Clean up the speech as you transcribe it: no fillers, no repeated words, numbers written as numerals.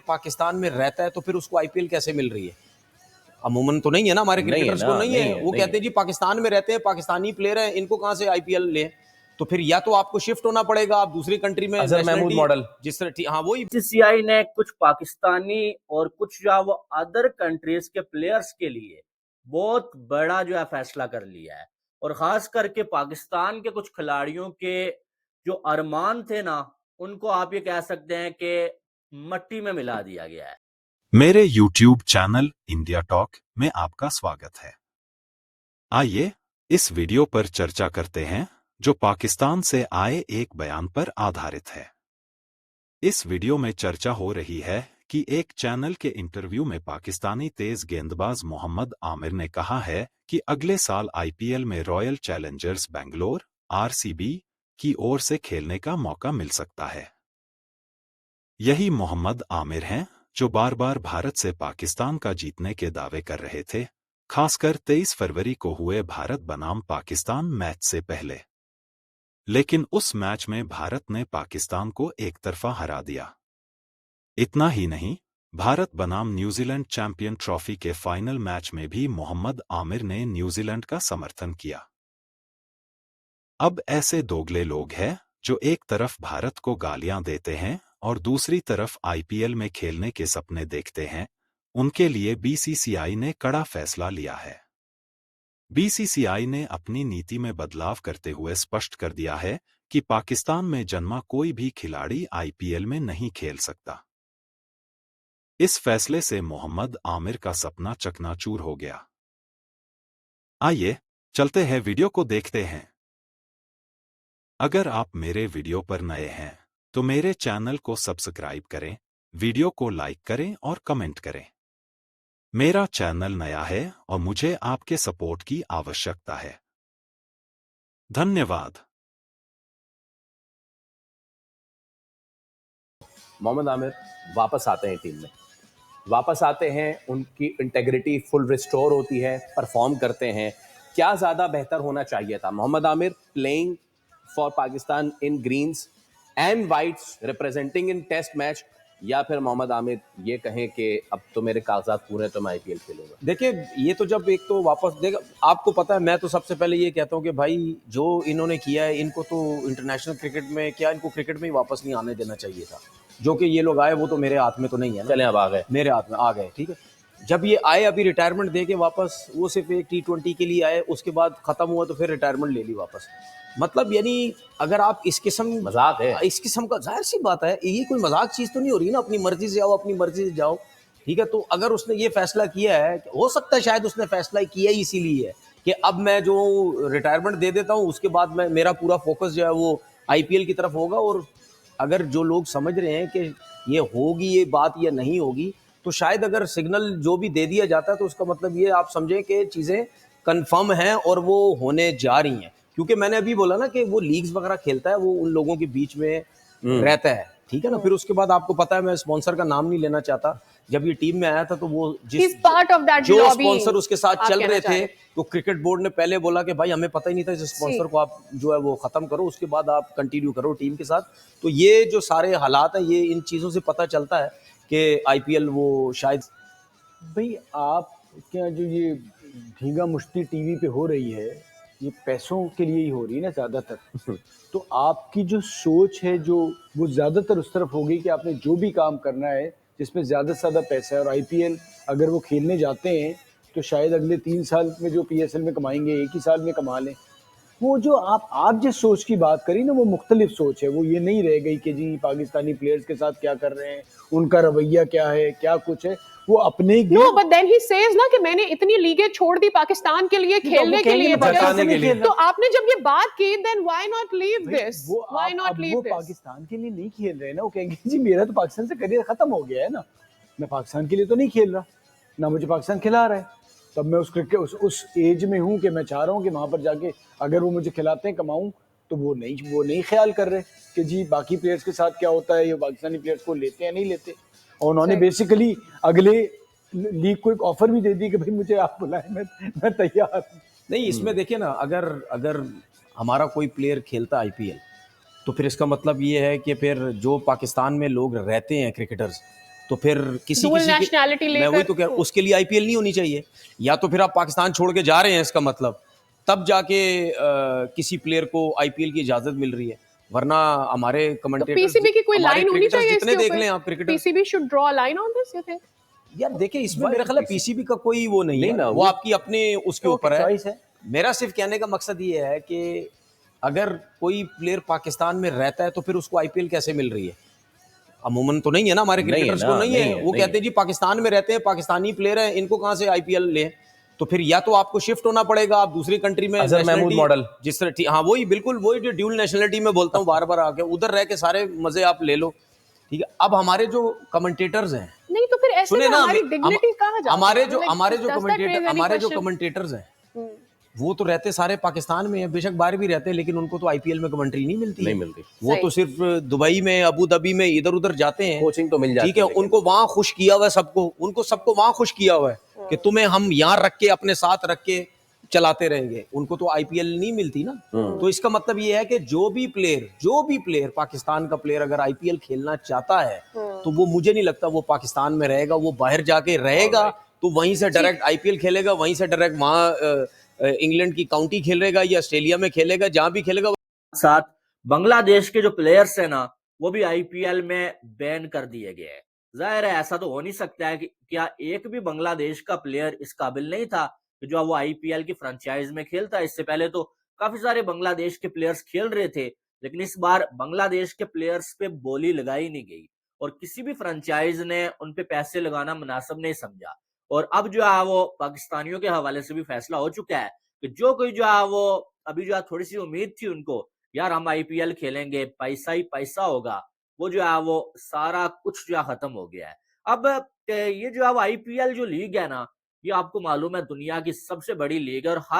पाकिस्तान में रहता है तो फिर उसको आईपीएल कैसे मिल रही है? अमूमन तो नहीं है ना, हमारे क्रिकेटर्स को नहीं है। वो कहते हैं जी पाकिस्तान में रहते हैं, पाकिस्तानी प्लेयर हैं, इनको कहां से आईपीएल ले? तो फिर या तो आपको शिफ्ट होना पड़ेगा, आप दूसरी कंट्री में महमूद मॉडल जिस तरह, हाँ वही। बीसीसीआई ने कुछ पाकिस्तानी और कुछ जो वो अदर कंट्रीज के प्लेयर्स के लिए बहुत बड़ा जो है फैसला कर लिया है, और खास करके पाकिस्तान के कुछ खिलाड़ियों के जो अरमान थे ना, उनको आप ये कह सकते हैं कि मट्टी में मिला दिया गया है। मेरे YouTube चैनल इंडिया टॉक में आपका स्वागत है। आइए इस वीडियो पर चर्चा करते हैं जो पाकिस्तान से आए एक बयान पर आधारित है। इस वीडियो में चर्चा हो रही है कि एक चैनल के इंटरव्यू में पाकिस्तानी तेज गेंदबाज मोहम्मद आमिर ने कहा है कि अगले साल आईपीएल में रॉयल चैलेंजर्स बेंगलोर (आरसीबी) की ओर से खेलने का मौका मिल सकता है। यही मोहम्मद आमिर हैं जो बार बार भारत से पाकिस्तान का जीतने के दावे कर रहे थे, खासकर 23 फरवरी को हुए भारत बनाम पाकिस्तान मैच से पहले। लेकिन उस मैच में भारत ने पाकिस्तान को एक तरफा हरा दिया। इतना ही नहीं, भारत बनाम न्यूजीलैंड चैंपियन ट्रॉफी के फाइनल मैच में भी मोहम्मद आमिर ने न्यूजीलैंड का समर्थन किया। अब ऐसे दोगले लोग हैं जो एक तरफ भारत को गालियां देते हैं और दूसरी तरफ आईपीएल में खेलने के सपने देखते हैं, उनके लिए बीसीसीआई ने कड़ा फैसला लिया है। बीसीसीआई ने अपनी नीति में बदलाव करते हुए स्पष्ट कर दिया है कि पाकिस्तान में जन्मा कोई भी खिलाड़ी आईपीएल में नहीं खेल सकता। इस फैसले से मोहम्मद आमिर का सपना चकनाचूर हो गया। आइए चलते हैं, वीडियो को देखते हैं। अगर आप मेरे वीडियो पर नए हैं तो मेरे चैनल को सब्सक्राइब करें, वीडियो को लाइक करें और कमेंट करें। मेरा चैनल नया है और मुझे आपके सपोर्ट की आवश्यकता है। धन्यवाद। मोहम्मद आमिर वापस आते हैं टीम में, वापस आते हैं, उनकी इंटेग्रिटी फुल रिस्टोर होती है, परफॉर्म करते हैं। क्या ज़्यादा बेहतर होना चाहिए था? Mohammad Amir playing for Pakistan in greens and whites representing in test match, या फिर मोहम्मद आमिर ये कहें कि अब तो मेरे कागजात पूरे हैं तो मैं आईपीएल खेलूंगा? देखिए, ये तो जब एक तो वापस देगा, आपको पता है, मैं तो सबसे पहले ये कहता हूँ कि भाई जो इन्होंने किया है, इनको तो इंटरनेशनल क्रिकेट में क्या, इनको क्रिकेट में ही वापस नहीं आने देना चाहिए था। जो कि ये लोग आए वो तो मेरे हाथ में तो नहीं है ना। चले अब आ गए, मेरे हाथ में आ गए, ठीक है। जब ये आए अभी रिटायरमेंट दे के वापस, वो सिर्फ एक T20 के लिए आए, उसके बाद खत्म हुआ तो फिर रिटायरमेंट ले ली वापस। मतलब यानी अगर आप इस किस्म, मजाक है इस किस्म का, जाहिर सी बात है ये कोई मजाक चीज़ तो नहीं हो रही ना। अपनी मर्जी से आओ, अपनी मर्जी से जाओ, ठीक है। तो अगर उसने ये फैसला किया है, हो सकता है शायद उसने फैसला किया ही इसीलिए है कि अब मैं जो रिटायरमेंट दे देता हूँ, उसके बाद मैं, मेरा पूरा फोकस जो है वो आईपीएल की तरफ होगा। और अगर जो लोग समझ रहे हैं कि ये होगी ये बात या नहीं होगी, तो शायद अगर सिग्नल जो भी दे दिया जाता है तो उसका मतलब ये आप समझें कि चीज़ें कंफर्म हैं और वो होने जा रही हैं। क्योंकि मैंने अभी बोला ना कि वो लीग्स वगैरह खेलता है, वो उन लोगों के बीच में रहता है, ठीक है ना। फिर उसके बाद आपको पता है, मैं स्पॉन्सर का नाम नहीं लेना चाहता, जब ये टीम में आया था तो वो जो स्पॉन्सर उसके साथ चल रहे थे, तो क्रिकेट बोर्ड ने पहले बोला कि भाई हमें पता ही नहीं था, इस स्पॉन्सर को आप जो है वो खत्म करो, उसके बाद आप कंटिन्यू करो टीम के साथ। तो ये जो सारे हालात हैं, ये इन चीज़ों से पता चलता है कि आईपीएल वो शायद। भाई आप क्या, जो ये धींगा मुश्ती टीवी पे हो रही है, ये पैसों के लिए ही हो रही है ना ज़्यादातर। तो आपकी जो सोच है जो वो ज़्यादातर उस तरफ होगी कि आपने जो भी काम करना है जिसमें ज़्यादा से ज़्यादा पैसा है, और आईपीएल अगर वो खेलने जाते हैं तो शायद अगले 3 साल में जो पीएसएल में कमाएंगे 1 ही साल में कमा लें। वो जो आप जिस सोच की बात करी ना, वो मुख्तलिफ सोच है। वो ये नहीं रह गई कि जी पाकिस्तानी प्लेयर्स के साथ क्या कर रहे हैं, उनका रवैया क्या है, क्या कुछ है, वो अपने no, but then he says ना कि मैंने इतनी लीगें छोड़ दी पाकिस्तान के लिए, खेलने के लिए, बचाने के लिए। तो आपने जब ये बात की, then why not leave this, why not leave वो दिस? पाकिस्तान के लिए नहीं खेल रहे ना, वो कहेंगे जी मेरा तो पाकिस्तान से करियर खत्म हो गया है ना, मैं पाकिस्तान के लिए तो नहीं खेल रहा ना, मुझे पाकिस्तान खिला रहा है। तब मैं उस एज में हूँ कि मैं चाह रहा हूँ कि वहाँ पर जाके अगर वो मुझे खिलाते हैं कमाऊँ। तो वो नहीं ख्याल कर रहे कि जी बाकी प्लेयर्स के साथ क्या होता है, ये पाकिस्तानी प्लेयर्स को लेते हैं नहीं लेते। और उन्होंने बेसिकली अगले लीग को एक ऑफर भी दे दी कि भाई मुझे आप बुलाएं, मैं तैयार। नहीं, इसमें देखिए ना, अगर हमारा कोई प्लेयर खेलता आईपीएल, तो फिर इसका मतलब ये है कि फिर जो पाकिस्तान में लोग रहते हैं क्रिकेटर्स, तो फिर किसी Dual किसी nationality मैं वही लेकर- तो कह रहा हूं, उसके लिए आईपीएल नहीं होनी चाहिए। या तो फिर आप पाकिस्तान छोड़ के जा रहे हैं, इसका मतलब तब जाके किसी प्लेयर को आईपीएल की इजाजत मिल रही है, वरना हमारे तो कमेंटेटर्स पीसीबी की कोई हमारे लाइन होनी क्रिकेटर्स चाहिए जितने इसके देख ऊपर? लें आप cricketer, PCB should draw a line on this, you think? यार देखिए इसमें Why मेरा ख्याल है PCB? पीसीबी का कोई वो नहीं नहीं है, ना, वो वो- आपकी अपने उसके वो ऊपर है। choice है। मेरा सिर्फ कहने का मकसद ये है कि अगर कोई प्लेयर पाकिस्तान में रहता है तो फिर उसको आईपीएल कैसे मिल रही है? अमूमन तो नहीं है ना, हमारे नहीं है क्रिकेटर्स ना, को नहीं नहीं है। है, वो नहीं कहते हैं जी पाकिस्तान में रहते हैं, पाकिस्तानी प्लेयर हैं, इनको कहाँ से आईपीएल लें? तो फिर या तो आपको शिफ्ट होना पड़ेगा, आप दूसरी कंट्री में अजहर महमूद nationality- मॉडल। जिस तरह, हाँ वही बिल्कुल वही जो ड्यूल नेशनलिटी में बोलता हूँ बार बार आके, उधर रह के सारे मजे आप ले लो, ठीक है। अब हमारे जो कमेंटेटर्स हैं, नहीं तो फिर ऐसे सुने में ना, हमारी डिग्निटी कहाँ जाती है? हमारे जो Like, हमारे जो does that commentator raise any हमारे जो question? कमेंटेटर्स हैं वो तो रहते सारे पाकिस्तान में हैं, बेशक बाहर भी रहते हैं, लेकिन उनको तो आईपीएल में कमेंट्री नहीं मिलती है। नहीं मिलती। वो सही। तो सिर्फ दुबई में, अबू धाबी में इधर उधर जाते हैं, कोचिंग तो मिल जाती ठीक है। लेकिन- उनको वहां खुश किया हुआ है सबको, उनको सबको वहां खुश किया हुआ है कि तुम्हें हम यहाँ रख के अपने साथ रख के चलाते रहेंगे। उनको तो आईपीएल नहीं मिलती ना। तो इसका मतलब ये है कि जो भी प्लेयर पाकिस्तान का प्लेयर अगर आईपीएल खेलना चाहता है तो वो, मुझे नहीं लगता वो पाकिस्तान में रहेगा, वो बाहर जाके रहेगा, तो वहीं से डायरेक्ट आईपीएल खेलेगा, वहीं से डायरेक्ट वहां इंग्लैंड की काउंटी खेलेगा या ऑस्ट्रेलिया में खेलेगा, जहां भी खेलेगा। साथ बांग्लादेश के जो प्लेयर्स हैं ना, वो भी आईपीएल में बैन कर दिए गए हैं। जाहिर है ऐसा तो हो नहीं सकता है कि क्या एक भी बांग्लादेश का प्लेयर इस काबिल नहीं था कि जो वो आईपीएल की फ्रेंचाइज में खेलता है। इससे पहले तो काफी सारे बांग्लादेश के प्लेयर्स खेल रहे थे, लेकिन इस बार बांग्लादेश के प्लेयर्स पे बोली लगाई नहीं गई और किसी भी फ्रेंचाइज ने उन पे पैसे लगाना मुनासिब नहीं समझा। और अब जो है वो पाकिस्तानियों के हवाले से भी फैसला हो चुका है कि जो कोई जो है वो अभी जो है थोड़ी सी उम्मीद थी उनको, यार हम आईपीएल खेलेंगे, पैसा ही पैसा होगा, वो जो है वो सारा कुछ जो है खत्म हो गया है। अब ये जो है वो आईपीएल जो लीग है ना, ये आपको मालूम है दुनिया की सबसे बड़ी लीग है और हर